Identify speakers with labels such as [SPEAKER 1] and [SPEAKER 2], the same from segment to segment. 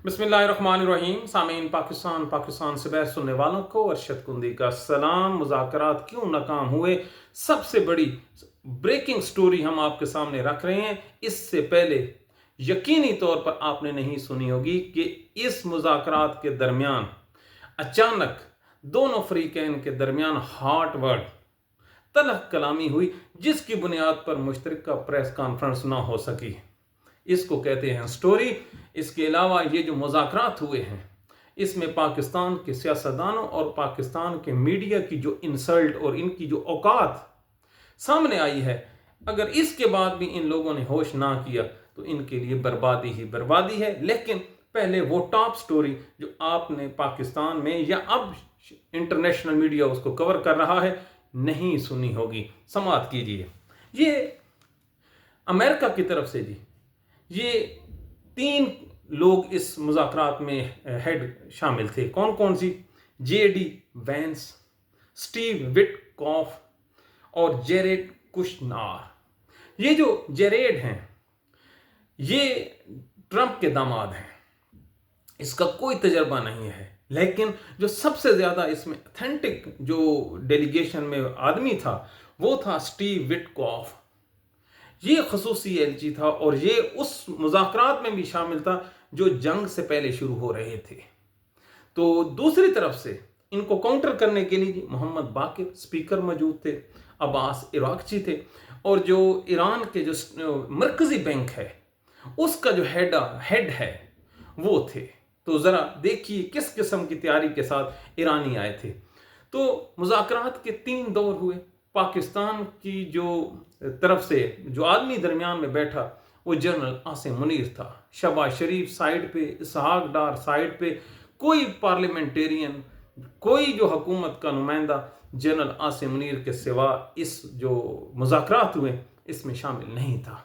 [SPEAKER 1] बिस्मिल्लाहिर्रहमानिर्रहीम। सामीन पाकिस्तान से बहस सुनने वालों को अरशद कुंदी का सलाम। मुज़ाकरात क्यों नाकाम हुए, सबसे बड़ी ब्रेकिंग स्टोरी हम आपके सामने रख रहे हैं। इससे पहले यकीनी तौर पर आपने नहीं सुनी होगी कि इस मुज़ाकरात के दरमियान अचानक दोनों फरीकैन के दरमियान हॉट वर्ड तलख कलामी हुई, जिसकी बुनियाद पर मुश्तरका प्रेस कॉन्फ्रेंस ना हो सकी। इसको कहते हैं स्टोरी। इसके अलावा ये जो मुज़ाकरात हुए हैं, इसमें पाकिस्तान के सियासतदानों और पाकिस्तान के मीडिया की जो इंसल्ट और इनकी जो औकात सामने आई है, अगर इसके बाद भी इन लोगों ने होश ना किया तो इनके लिए बर्बादी ही बर्बादी है। लेकिन पहले वो टॉप स्टोरी जो आपने पाकिस्तान में या अब इंटरनेशनल मीडिया उसको कवर कर रहा है नहीं सुनी होगी, समाअत कीजिए। ये अमेरिका की तरफ से जी, ये 3 लोग इस मुज़ाकरात में हेड शामिल थे। कौन कौन सी? JD वैंस, स्टीव विटकॉफ और जेरेड कुशनार। ये जो जेरेड हैं, ये ट्रंप के दामाद हैं। इसका कोई तजर्बा नहीं है, लेकिन जो सबसे ज़्यादा इसमें ऑथेंटिक जो डेलीगेशन में आदमी था वो था स्टीव विटकॉफ। ये खसूसी एलची था और ये उस मुज़ाकरात में भी शामिल था जो जंग से पहले शुरू हो रहे थे। तो दूसरी तरफ से इनको काउंटर करने के लिए मोहम्मद बाकिर स्पीकर मौजूद थे, अब्बास इराक़ची थे, और जो ईरान के जो मरकज़ी बैंक है उसका जो हेड है वो थे। तो ज़रा देखिए किस किस्म की तैयारी के साथ ईरानी आए थे। तो मुज़ाकरात के 3 दौर हुए। पाकिस्तान की जो तरफ से जो आदमी दरमियान में बैठा वो जनरल आसिम मुनीर था। शहबाज शरीफ साइड पे, इसहाक डार साइड पे, कोई पार्लियामेंटेरियन, कोई जो हुकूमत का नुमाइंदा जनरल आसिम मुनीर के सिवा इस जो मुज़ाकरात हुए इसमें शामिल नहीं था।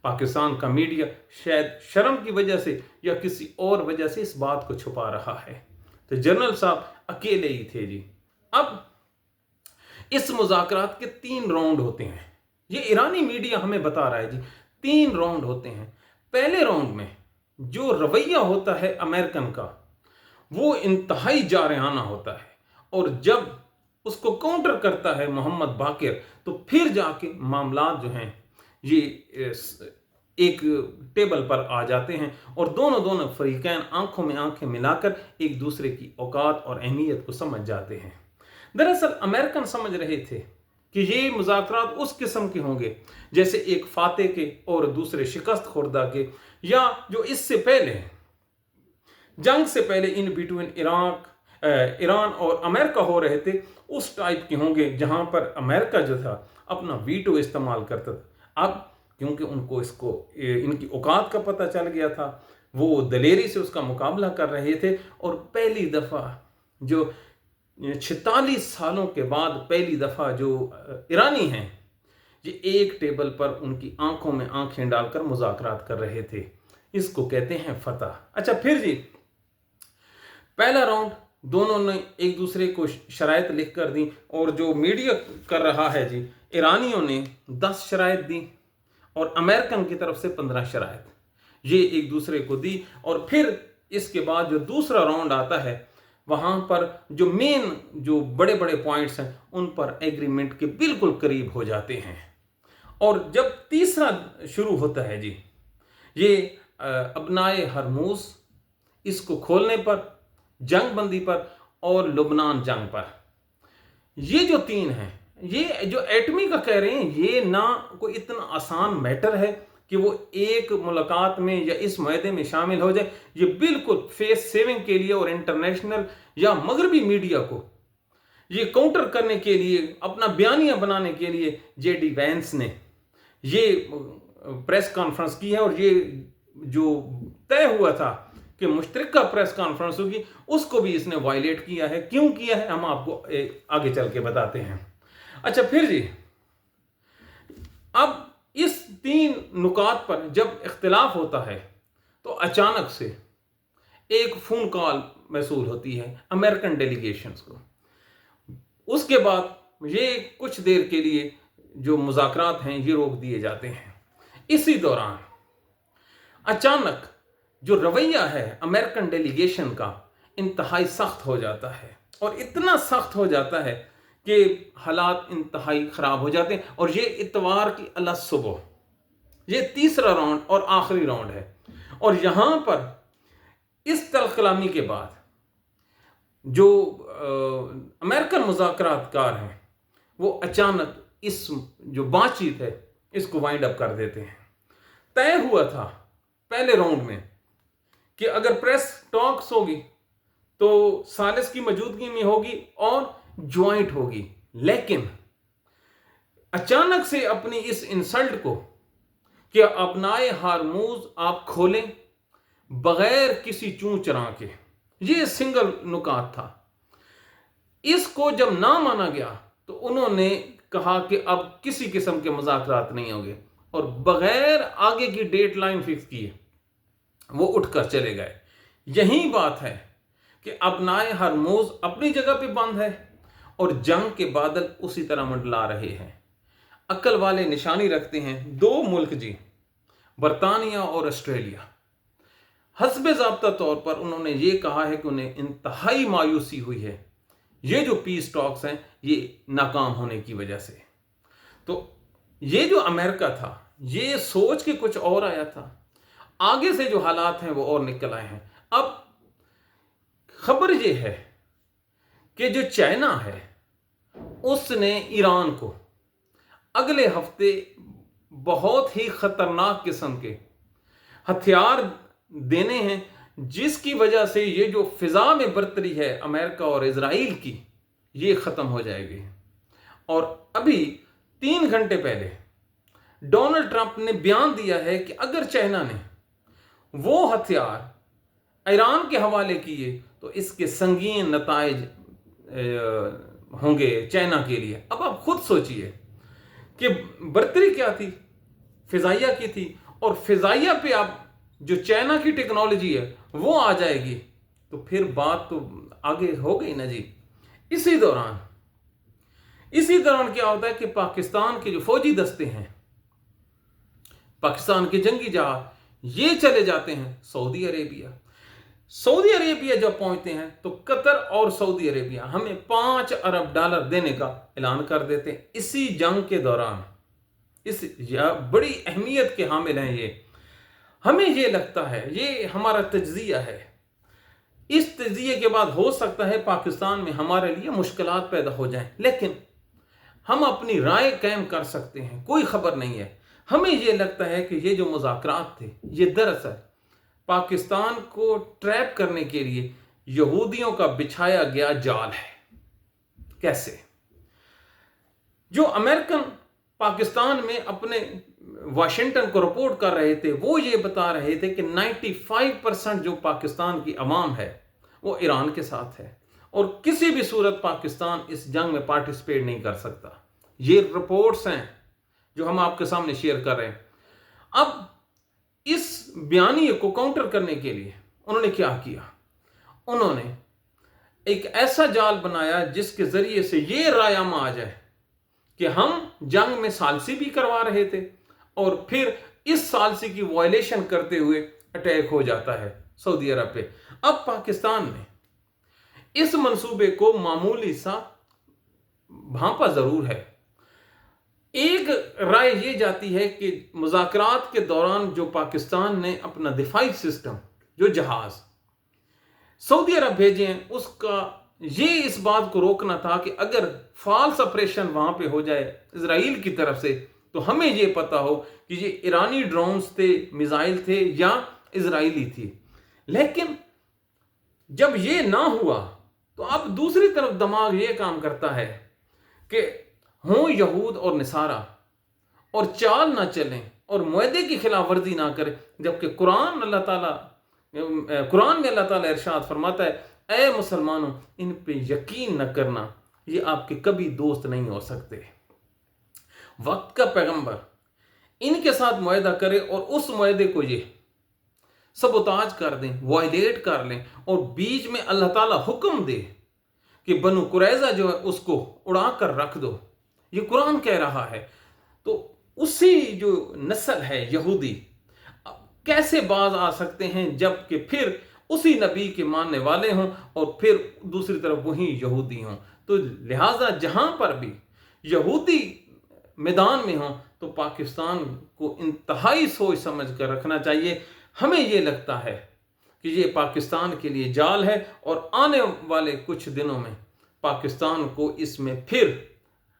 [SPEAKER 1] पाकिस्तान का मीडिया शायद शर्म की वजह से या किसी और वजह से इस बात को छुपा रहा है। तो जनरल साहब अकेले ही थे जी। अब इस मुज़ाकरात के 3 राउंड होते हैं। ये ईरानी मीडिया हमें बता रहा है जी, 3 राउंड होते हैं। पहले राउंड में जो रवैया होता है अमेरिकन का वो इंतहाई जारहाना होता है, और जब उसको काउंटर करता है मोहम्मद बाकिर तो फिर जाके मामलात जो हैं ये एक टेबल पर आ जाते हैं और दोनों फरीकैन आंखों में आंखें मिलाकर एक दूसरे की औकात और अहमियत को समझ जाते हैं। दरअसल अमेरिकन समझ रहे थे कि ये मुज़ाकरात उस किस्म के होंगे जैसे एक फातेह के और दूसरे शिकस्त खुर्दा के, या जो इससे पहले जंग से पहले इन बिटवीन ईरान और अमेरिका हो रहे थे, उस टाइप के होंगे जहां पर अमेरिका जो था अपना वीटो इस्तेमाल करता था। अब क्योंकि उनको इनकी औकात का पता चल गया था, वो दलेरी से उसका मुकाबला कर रहे थे, और पहली दफ़ा जो 46 सालों के बाद पहली दफ़ा जो ईरानी हैं ये एक टेबल पर उनकी आंखों में आंखें डालकर मुज़ाकरात कर रहे थे। इसको कहते हैं फतह। अच्छा, फिर जी पहला राउंड दोनों ने एक दूसरे को शराइत लिख कर दी, और जो मीडिया कर रहा है जी, ईरानियों ने 10 शराइत दी और अमेरिकन की तरफ से 15 शराइत ये एक दूसरे को दी। और फिर इसके बाद जो दूसरा राउंड आता है वहाँ पर जो मेन जो बड़े बड़े पॉइंट्स हैं उन पर एग्रीमेंट के बिल्कुल करीब हो जाते हैं। और जब तीसरा शुरू होता है जी, ये अबनाए हरमूज, इसको खोलने पर, जंग बंदी पर और लुबनान जंग पर, ये जो 3 हैं, ये जो एटमी का कह रहे हैं, ये ना कोई इतना आसान मैटर है कि वो एक मुलाकात में या इस मुआहदे में शामिल हो जाए। ये बिल्कुल फेस सेविंग के लिए और इंटरनेशनल या मगरबी मीडिया को ये काउंटर करने के लिए, अपना बयानिया बनाने के लिए JD वैंस ने ये प्रेस कॉन्फ्रेंस की है। और ये जो तय हुआ था कि मुश्तरका प्रेस कॉन्फ्रेंस होगी, उसको भी इसने वायलेट किया है। क्यों किया है हम आपको आगे चल के बताते हैं। अच्छा, फिर जी अब इस 3 नुकात पर जब इख्तिलाफ होता है तो अचानक से एक फ़ोन कॉल मौसूल होती है अमेरिकन डेलीगेशंस को। उसके बाद ये कुछ देर के लिए जो मुज़ाकरात हैं ये रोक दिए जाते हैं। इसी दौरान अचानक जो रवैया है अमेरिकन डेलीगेशन का इंतहाई सख्त हो जाता है, और इतना सख्त हो जाता है कि हालात इंतहाई ख़राब हो जाते हैं। और ये इतवार की अला सुबह, ये तीसरा राउंड और आखिरी राउंड है, और यहाँ पर इस तलखलामी के बाद जो अमेरिकन मुज़ाकरातकार हैं वो अचानक इस जो बातचीत है इसको वाइंड अप कर देते हैं। तय हुआ था पहले राउंड में कि अगर प्रेस टॉक्स होगी तो सालिस की मौजूदगी में होगी और ज्वाइंट होगी, लेकिन अचानक से अपनी इस इंसल्ट को कि अपनाए हारमूज आप खोलें बगैर किसी चूं चरा के, ये सिंगल नुकात था। इसको जब ना माना गया तो उन्होंने कहा कि अब किसी किस्म के मुज़ाकरात नहीं होंगे, और बगैर आगे की डेट लाइन फिक्स किए वो उठकर चले गए। यही बात है कि अपनाए हरमूज अपनी जगह पे बंद है और जंग के बादल उसी तरह मंडला रहे हैं। अक्ल वाले निशानी रखते हैं दो मुल्क जी, बरतानिया और ऑस्ट्रेलिया। हस्बे ज़ाब्ता तौर पर उन्होंने ये कहा है कि उन्हें इंतहाई मायूसी हुई है ये जो पीस टॉक्स हैं ये नाकाम होने की वजह से। तो ये जो अमेरिका था ये सोच के कुछ और आया था, आगे से जो हालात हैं वो और निकल आए हैं। अब खबर ये है कि जो चाइना है उसने ईरान को अगले हफ्ते बहुत ही खतरनाक किस्म के हथियार देने हैं, जिसकी वजह से ये जो फिजा में बरतरी है अमेरिका और इजराइल की ये ख़त्म हो जाएगी। और अभी 3 घंटे पहले डोनाल्ड ट्रंप ने बयान दिया है कि अगर चाइना ने वो हथियार ईरान के हवाले किए तो इसके संगीन नताइज होंगे चाइना के लिए। अब आप खुद सोचिए कि बरतरी क्या थी, फिजाइया की थी, और फिजाइया पे आप जो चाइना की टेक्नोलॉजी है वो आ जाएगी तो फिर बात तो आगे हो गई ना जी। इसी दौरान क्या होता है कि पाकिस्तान के जो फौजी दस्ते हैं, पाकिस्तान के जंगी जहाज ये चले जाते हैं सऊदी अरेबिया। सऊदी अरेबिया जब पहुंचते हैं तो कतर और सऊदी अरेबिया हमें $5 अरब देने का ऐलान कर देते हैं इसी जंग के दौरान। इस बड़ी अहमियत के हामिल हैं ये। हमें ये लगता है ये हमारा तज्जिया है, इस तज्जिए के बाद हो सकता है पाकिस्तान में हमारे लिए मुश्किलात पैदा हो जाएं, लेकिन हम अपनी राय कायम कर सकते हैं, कोई खबर नहीं है। हमें ये लगता है कि ये जो मुज़ाकरात थे ये दरअसल पाकिस्तान को ट्रैप करने के लिए यहूदियों का बिछाया गया जाल है। कैसे? जो अमेरिकन पाकिस्तान में अपने वाशिंगटन को रिपोर्ट कर रहे थे वो ये बता रहे थे कि 95% जो पाकिस्तान की अवाम है वो ईरान के साथ है और किसी भी सूरत पाकिस्तान इस जंग में पार्टिसिपेट नहीं कर सकता। ये रिपोर्ट्स हैं जो हम आपके सामने शेयर कर रहे हैं। अब इस बयानिए को काउंटर करने के लिए उन्होंने क्या किया, उन्होंने एक ऐसा जाल बनाया जिसके जरिए से ये रायम आ जाए कि हम जंग में सालसी भी करवा रहे थे और फिर इस सालसी की वायलेशन करते हुए अटैक हो जाता है सऊदी अरब पे। अब पाकिस्तान ने इस मंसूबे को मामूली सा भांपा जरूर है। एक राय ये जाती है कि मुज़ाकरात के दौरान जो पाकिस्तान ने अपना दिफाई सिस्टम जो जहाज सऊदी अरब भेजे हैं उसका ये इस बात को रोकना था कि अगर फॉल्स ऑपरेशन वहां पे हो जाए इजराइल की तरफ से तो हमें ये पता हो कि ये ईरानी ड्रोन्स थे, मिसाइल थे या इजराइली थी। लेकिन जब ये ना हुआ तो अब दूसरी तरफ दिमाग ये काम करता है कि हों यहूद और निसारा और चाल ना चलें और मुआहदे की खिलाफ वर्जी ना करें, जबकि कुरान में अल्लाह ताला इरशाद फरमाता है ऐ मुसलमानों इन पे यकीन न करना, ये आपके कभी दोस्त नहीं हो सकते। वक्त का पैगंबर इनके साथ मुआहदा करे और उस मुआहदे को ये सबोताज कर दें, वायलेट कर लें और बीच में अल्लाह ताला हुक्म दे कि बनु कुरैजा जो है उसको उड़ा कर रख दो, ये कुरान कह रहा है। तो उसी जो नस्ल है यहूदी, कैसे बाज आ सकते हैं जबकि फिर उसी नबी के मानने वाले हों और फिर दूसरी तरफ वही यहूदी हों। तो लिहाजा जहां पर भी यहूदी मैदान में हों तो पाकिस्तान को इंतहाई सोच समझ कर रखना चाहिए। हमें ये लगता है कि ये पाकिस्तान के लिए जाल है और आने वाले कुछ दिनों में पाकिस्तान को इसमें फिर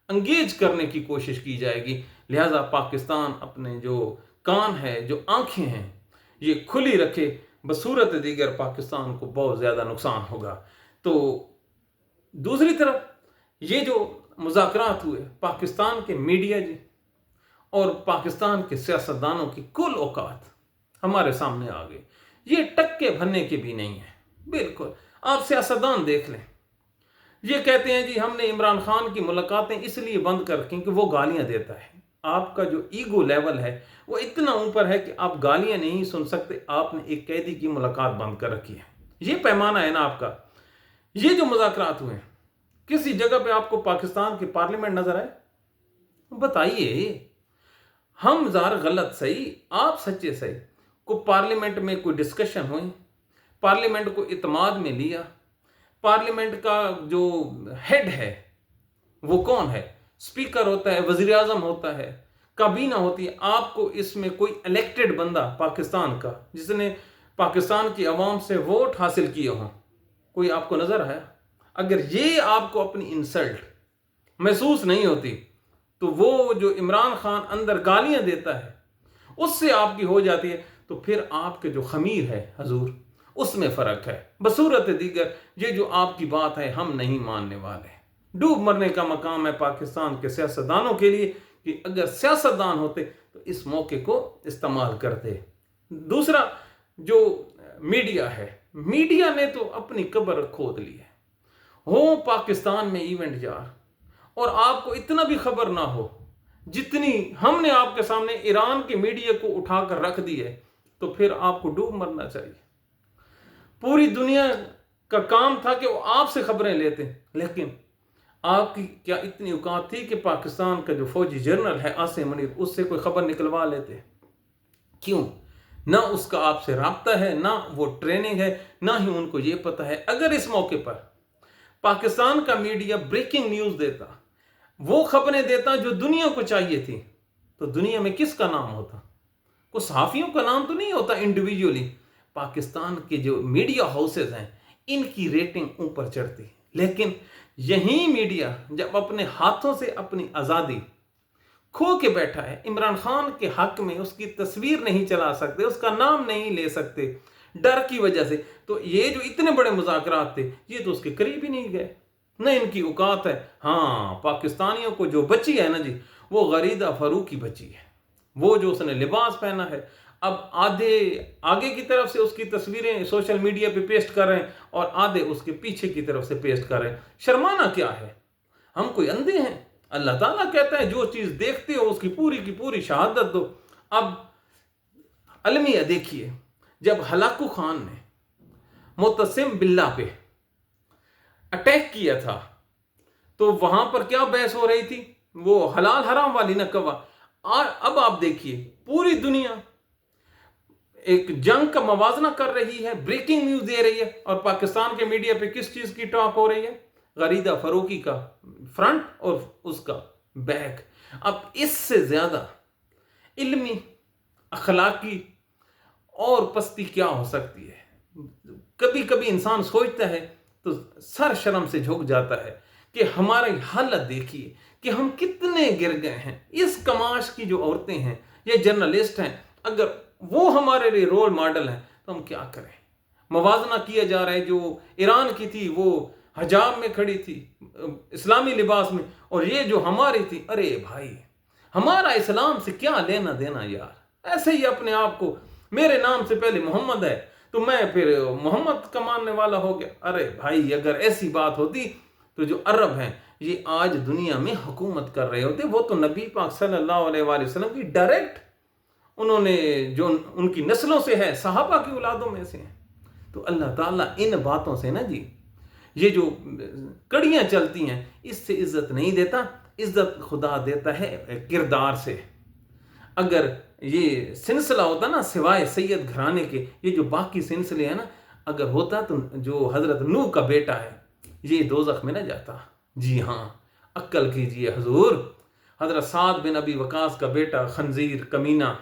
[SPEAKER 1] अंगेज करने की कोशिश की जाएगी। लिहाजा पाकिस्तान अपने जो कान है, जो आंखें हैं, ये खुली रखे, बसूरत दीगर पाकिस्तान को बहुत ज़्यादा नुकसान होगा। तो दूसरी तरफ ये जो मुज़ाकरात हुए, पाकिस्तान के मीडिया जी और पाकिस्तान के सियासतदानों की कुल औकात हमारे सामने आ गई। ये टक्के भरने के भी नहीं है। बिल्कुल आप सियासतदान देख लें, ये कहते हैं जी हमने इमरान खान की मुलाकातें इसलिए बंद कर रखी कि वो गालियां देता है। आपका जो ईगो लेवल है वो इतना ऊपर है कि आप गालियां नहीं सुन सकते, आपने एक कैदी की मुलाकात बंद कर रखी है। ये पैमाना है ना आपका। ये जो मुज़ाकरात हुए, किसी जगह पे आपको पाकिस्तान की पार्लियामेंट नजर आए? बताइए। हम ज़ार गलत सही, आप सच्चे सही, को पार्लियामेंट में कोई डिस्कशन हुई, पार्लियामेंट को इत्माद में लिया, पार्लियामेंट का जो हेड है वो कौन है? स्पीकर होता है, वजीर आजम होता है, काबीना होती है। आपको इसमें कोई इलेक्टेड बंदा पाकिस्तान का जिसने पाकिस्तान की आवाम से वोट हासिल किए हों, कोई आपको नजर आया? अगर ये आपको अपनी इंसल्ट महसूस नहीं होती तो वो जो इमरान खान अंदर गालियां देता है उससे आपकी हो जाती है, तो फिर आपके जो खमीर है हजूर उसमें फ़र्क है। बसूरत दीगर ये जो आपकी बात है हम नहीं मानने वाले। डूब मरने का मकाम है पाकिस्तान के सियासतदानों के लिए कि अगर सियासतदान होते तो इस मौके को इस्तेमाल करते। दूसरा जो मीडिया है, मीडिया ने तो अपनी कब्र खोद ली है। हो पाकिस्तान में इवेंट जार और आपको इतना भी खबर ना हो जितनी हमने आपके सामने ईरान के मीडिया को उठाकर रख दी है, तो फिर आपको डूब मरना चाहिए। पूरी दुनिया का काम था कि वो आपसे खबरें लेते, लेकिन आपकी क्या इतनी औकात थी कि पाकिस्तान का जो फौजी जनरल है आसिम मुनीर, उससे कोई खबर निकलवा लेते? क्यों? ना उसका आपसे राब्ता है, ना वो ट्रेनिंग है, ना ही उनको ये पता है। अगर इस मौके पर पाकिस्तान का मीडिया ब्रेकिंग न्यूज देता, वो खबरें देता जो दुनिया को चाहिए थी, तो दुनिया में किसका नाम होता? कुछ सहाफियों का नाम तो नहीं होता इंडिविजुअली। पाकिस्तान के जो मीडिया हाउसेज हैं इनकी रेटिंग ऊपर चढ़ती। लेकिन यही मीडिया जब अपने हाथों से अपनी आज़ादी खो के बैठा है, इमरान खान के हक में उसकी तस्वीर नहीं चला सकते, उसका नाम नहीं ले सकते डर की वजह से, तो ये जो इतने बड़े मुज़ाकरात थे ये तो उसके करीब ही नहीं गए। न इनकी औकात है। हाँ, पाकिस्तानियों को जो बची है ना जी, वो गरीदा फरूकी बची है। वो जो उसने लिबास पहना है, अब आधे आगे की तरफ से उसकी तस्वीरें सोशल मीडिया पे पेस्ट कर रहे हैं और आधे उसके पीछे की तरफ से पेस्ट कर रहे हैं। शर्माना क्या है? हम कोई अंधे हैं? अल्लाह ताला कहता है जो चीज़ देखते हो उसकी पूरी की पूरी शहादत दो। अब अलमिया देखिए, जब हलाकू खान ने मुतसिम बिल्ला पे अटैक किया था तो वहां पर क्या बहस हो रही थी? वो हलाल हराम वाली न कवा। और अब आप देखिए पूरी दुनिया एक जंग का मवाजना कर रही है, ब्रेकिंग न्यूज दे रही है, और पाकिस्तान के मीडिया पे किस चीज की टॉक हो रही है? गरीदा फरूकी का फ्रंट और उसका बैक। अब इससे ज्यादा इल्मी, अखलाकी और पस्ती क्या हो सकती है? कभी कभी इंसान सोचता है तो सर शर्म से झुक जाता है कि हमारी हालत देखिए कि हम कितने गिर गए हैं। इस कमाश की जो औरतें हैं, ये जर्नलिस्ट हैं, अगर वो हमारे लिए रोल मॉडल हैं तो हम क्या करें? मवाजना किया जा रहा है, जो ईरान की थी वो हजाब में खड़ी थी, इस्लामी लिबास में, और ये जो हमारी थी, अरे भाई हमारा इस्लाम से क्या लेना देना यार। ऐसे ही अपने आप को मेरे नाम से पहले मोहम्मद है तो मैं फिर मोहम्मद का मानने वाला हो गया। अरे भाई अगर ऐसी बात होती तो जो अरब हैं ये आज दुनिया में हुकूमत कर रहे होते। वो तो नबी पाक सल्लल्लाहु अलैहि वसल्लम की डायरेक्ट, उन्होंने जो उनकी नस्लों से है, सहाबा की औलादों में से हैं। तो अल्लाह ताला इन बातों से ना जी, ये जो कड़ियाँ चलती हैं इससे इज्जत नहीं देता। इज्जत खुदा देता है किरदार से। अगर ये सिलसिला होता ना सिवाय सैयद घराने के, ये जो बाकी सिलसिले हैं ना, अगर होता तो जो हज़रत नूह का बेटा है ये दोज़ख में न जाता। जी हाँ, अक्ल कीजिए हुजूर। हज़रत साद बिन अबी वकास का बेटा खंजीर कमीना,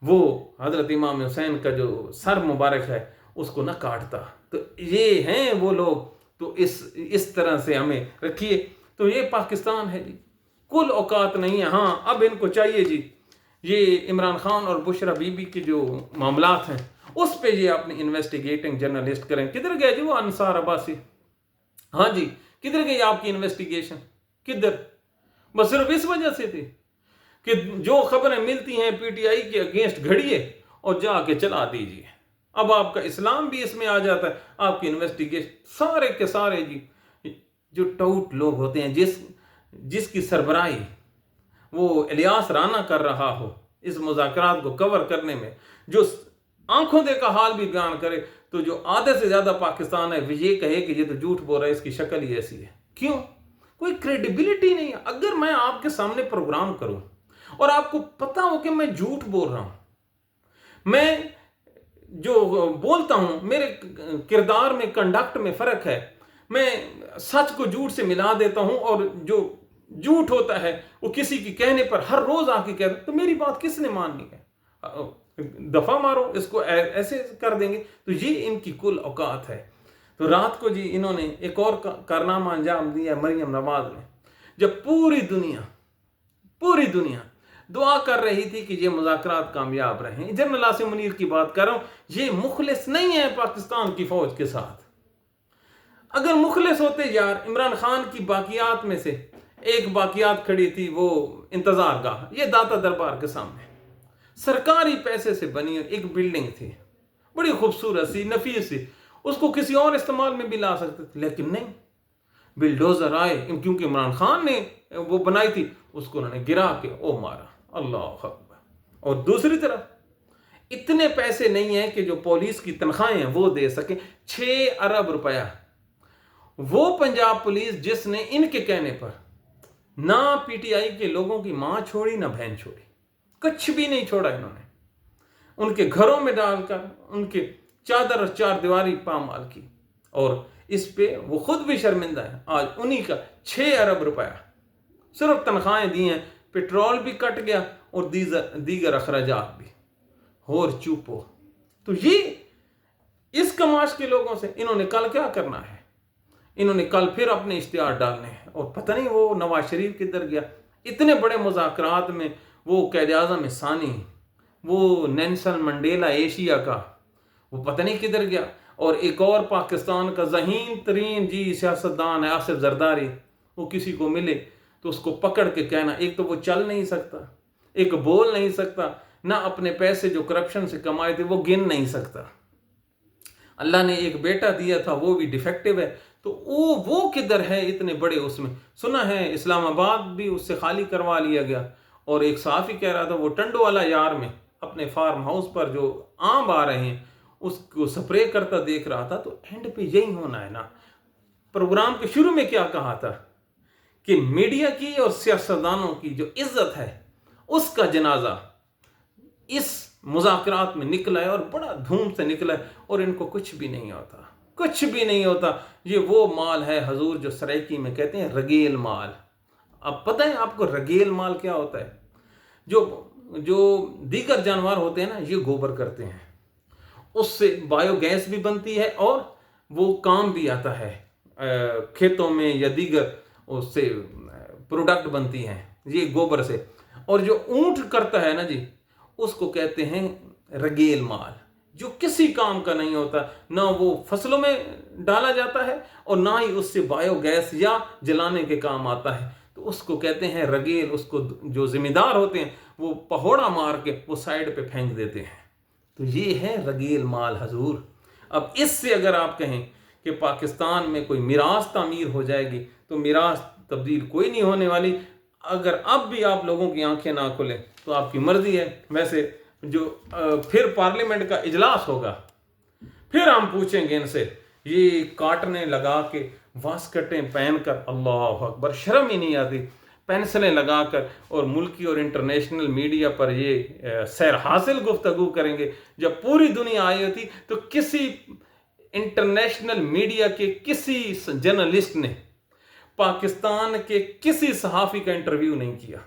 [SPEAKER 1] वो हज़रत इमाम हुसैन का जो सर मुबारक है उसको न काटता। तो ये हैं वो लोग। तो इस तरह से हमें रखिए। तो ये पाकिस्तान है जी, कुल औकात नहीं है। हाँ, अब इनको चाहिए जी, ये इमरान खान और बुशरा बीबी के जो मामलात हैं उस पे ये अपनी इन्वेस्टिगेटिंग जर्नलिस्ट करें। किधर गए जी वो अंसार अब्बासी? हाँ जी, किधर गई आपकी इन्वेस्टिगेशन? किधर? बस सिर्फ इस वजह से थी कि जो खबरें मिलती हैं पीटीआई के अगेंस्ट घड़िए और जाके चला दीजिए। अब आपका इस्लाम भी इसमें आ जाता है, आपकी इन्वेस्टिगेशन सारे के सारे जी जो टाउट लोग होते हैं, जिसकी सरबराही वो इलियास राना कर रहा हो इस मुज़ाकरात को कवर करने में, जो आंखों देखा हाल भी बयान करे, तो जो आधे से ज़्यादा पाकिस्तान है वो ये कहे कि ये तो झूठ बोल रहा है, इसकी शक्ल ही ऐसी है। क्यों? कोई क्रेडिबिलिटी नहीं है। अगर मैं आपके सामने प्रोग्राम करूं और आपको पता हो कि मैं झूठ बोल रहा हूं, मैं जो बोलता हूं मेरे किरदार में, कंडक्ट में फ़र्क है, मैं सच को झूठ से मिला देता हूं और जो झूठ होता है वो किसी के कहने पर हर रोज आके कहते, तो मेरी बात किसने माननी है? दफा मारो इसको, ऐसे कर देंगे। तो ये इनकी कुल औकात है। तो रात को जी इन्होंने एक और कारनामा अंजाम दिया मरियम नवाज ने, जब पूरी दुनिया दुआ कर रही थी कि ये मुज़ाकरात कामयाब रहें। जनरल आसिम मुनीर की बात कर रहा हूं, ये मुखलिस नहीं है पाकिस्तान की फौज के साथ। अगर मुखलिस होते यार, इमरान खान की बाकियात में से एक बाकियात खड़ी थी, वो इंतजार गाह, ये दाता दरबार के सामने सरकारी पैसे से बनी एक बिल्डिंग थी, बड़ी खूबसूरत सी, नफीस सी, उसको किसी और इस्तेमाल में भी ला सकते थे, लेकिन नहीं, बिल्डोजर आए, क्योंकि इमरान खान ने वो बनाई थी, उसको उन्होंने गिरा के ओ मारा। अल्लाह अकबर। और दूसरी तरफ इतने पैसे नहीं है कि जो पुलिस की तनख्वाहें हैं वो दे सके। 6 अरब रुपया वो पंजाब पुलिस, जिसने इनके कहने पर ना पीटीआई के लोगों की मां छोड़ी ना बहन छोड़ी, कुछ भी नहीं छोड़ा इन्होंने, उनके घरों में डालकर उनके चादर और चार दीवारी पामाल की। और इस पे वो खुद भी शर्मिंदा है। आज उन्हीं का 6 अरब रुपया सिर्फ तनख्वाहें दी हैं, पेट्रोल भी कट गया और दीगर अखराजात भी। और चुप हो। तो ये इस कमाश के लोगों से इन्होंने कल क्या करना है? इन्होंने कल फिर अपने इश्तिहार डालने हैं। और पता नहीं वो नवाज शरीफ किधर गया। इतने बड़े मुज़ाकरात में वो क़ायद-ए-आज़म सानी, वो नेल्सन मंडेला एशिया का, वो पता नहीं किधर गया। और एक और पाकिस्तान का ज़हीन तरीन जी सियासतदान है आसिफ जरदारी, वो किसी को मिले तो उसको पकड़ के कहना, एक तो वो चल नहीं सकता, एक बोल नहीं सकता, ना अपने पैसे जो करप्शन से कमाए थे वो गिन नहीं सकता। अल्लाह ने एक बेटा दिया था वो भी डिफेक्टिव है, तो वो किधर है इतने बड़े उसमें। सुना है इस्लामाबाद भी उससे खाली करवा लिया गया। और एक सहाफ़ी कह रहा था वो टंडो वाला यार में अपने फार्म हाउस पर जो आम आ रहे हैं उसको स्प्रे करता देख रहा था। तो एंड पे यही होना है ना। प्रोग्राम के शुरू में क्या कहा था कि मीडिया की और सियासतदानों की जो इज्जत है उसका जनाजा इस मुज़ाकरात में निकला है और बड़ा धूम से निकला है। और इनको कुछ भी नहीं होता, कुछ भी नहीं होता। ये वो माल है हजूर जो सराइकी में कहते हैं रगेल माल। अब पता है आपको रगेल माल क्या होता है? जो दीगर जानवर होते हैं ना, ये गोबर करते हैं, उससे बायोगैस भी बनती है और वो काम भी आता है खेतों में, या दीगर उससे प्रोडक्ट बनती हैं ये गोबर से। और जो ऊंट करता है ना जी, उसको कहते हैं रगेल माल, जो किसी काम का नहीं होता। ना वो फसलों में डाला जाता है और ना ही उससे बायोगैस या जलाने के काम आता है, तो उसको कहते हैं रगेल। उसको जो जिम्मेदार होते हैं वो पहौड़ा मार के वो साइड पे फेंक देते हैं। तो ये है रगेल माल हजूर। अब इससे अगर आप कहें कि पाकिस्तान में कोई मिरास तामीर हो जाएगी, तो मिरास तब्दील कोई नहीं होने वाली। अगर अब भी आप लोगों की आंखें ना खुलें तो आपकी मर्जी है। वैसे जो फिर पार्लियामेंट का इजलास होगा, फिर हम पूछेंगे इनसे, ये काटने लगा के वास्कटें पहन कर, अल्लाह अकबर, शर्म ही नहीं आती। पेंसिलें लगाकर और मुल्की और इंटरनेशनल मीडिया पर ये सैर हासिल गुफ्तगू करेंगे। जब पूरी दुनिया आई होती तो किसी इंटरनेशनल मीडिया के किसी जर्नलिस्ट ने पाकिस्तान के किसी सहाफ़ी का इंटरव्यू नहीं किया।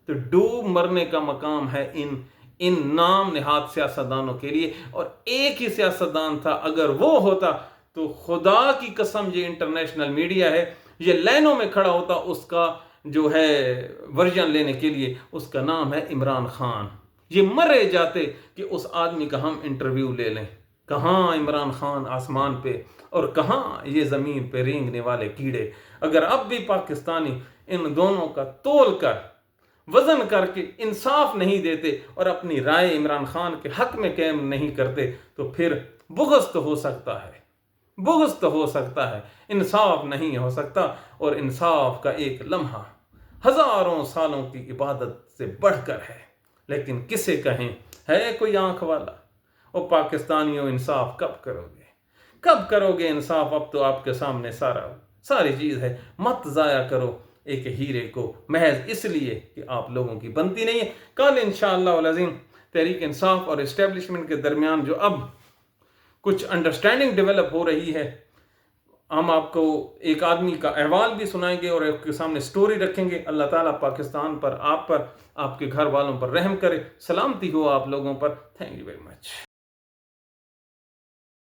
[SPEAKER 1] तो डूब मरने का मकाम है इन नाम नहाद सियासतदानों के लिए। और एक ही सियासतदान था, अगर वो होता तो खुदा की कसम ये इंटरनेशनल मीडिया है, ये लाइनों में खड़ा होता उसका जो है वर्जन लेने के लिए। उसका नाम है इमरान खान। ये मरे जाते कि उस आदमी का हम इंटरव्यू ले लें। कहाँ इमरान खान आसमान पे और कहाँ ये ज़मीन पे रेंगने वाले कीड़े। अगर अब भी पाकिस्तानी इन दोनों का तोल कर वज़न करके इंसाफ नहीं देते और अपनी राय इमरान खान के हक़ में कायम नहीं करते तो फिर बुग़्ज़ तो हो सकता है, बुग़्ज़ तो हो सकता है, इंसाफ नहीं हो सकता। और इंसाफ का एक लम्हा हज़ारों सालों की इबादत से बढ़कर है। लेकिन किसे कहें, है कोई आंख वाला? और पाकिस्तानियों, इंसाफ कब करोगे, कब करोगे इंसाफ? अब तो आपके सामने सारी चीज़ है। मत ज़ाया करो एक हीरे को महज इसलिए कि आप लोगों की बनती नहीं है। कल इंशाअल्लाह वल अज़ीम तहरीक इंसाफ और इस्टेब्लिशमेंट के दरमियान जो अब कुछ अंडरस्टैंडिंग डेवलप हो रही है, हम आपको एक आदमी का अहवाल भी सुनाएंगे और आपके सामने स्टोरी रखेंगे। अल्लाह ताला पाकिस्तान पर, आपके घर वालों पर रहम करे, सलामती हो आप लोगों पर। Thank you very much.